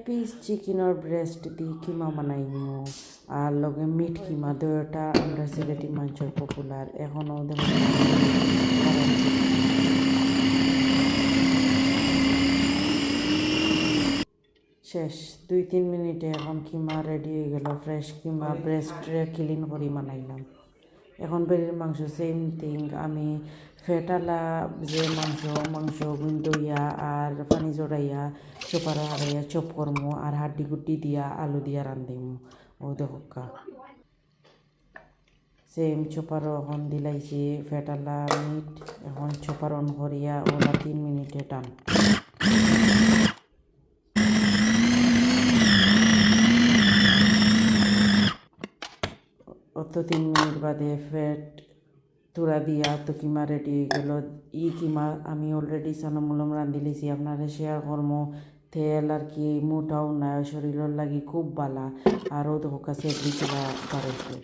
piece চিকেনের breast দিয়ে কিমা বানাইমু আর লগে মিট কিমা দুইটা আমরা সিলেটি মাংসের পপুলার এখনও দেখুন শেষ 2-3 মিনিটে এখন কিমা রেডি হয়ে গেল ফ্রেশ কিমা ব্রেস্টরে ক্লিন করে বানাইলাম এখন বেরির মাংস সেম থিং আমি ফেটালা যে মাংস দইয়া আর পানি জড়াইয়া চোপার হারাইয়া চপ করমু আর হাড্ডি গুড্ডি দিয়া আলু দিয়া রান্ধিমু ও দেখা সেম চোপারও এখন দিলাইছি ফেটালা মিট এখন চোপার অন করিয়া ওলা 3 মিনিটে টান অত 3 মিনিট বাদে ফেট তুরা দিয়া তো কিমা রেডি হয়ে গেল কিমা আমি অলরেডি সানামুলম রান্ধি লিছি আপনারা শেয়ার করমো তেল আর কি মোটাও নাই শরীরের লাগি খুব বালা আরও তো কাছে দিকে বাড়াইছে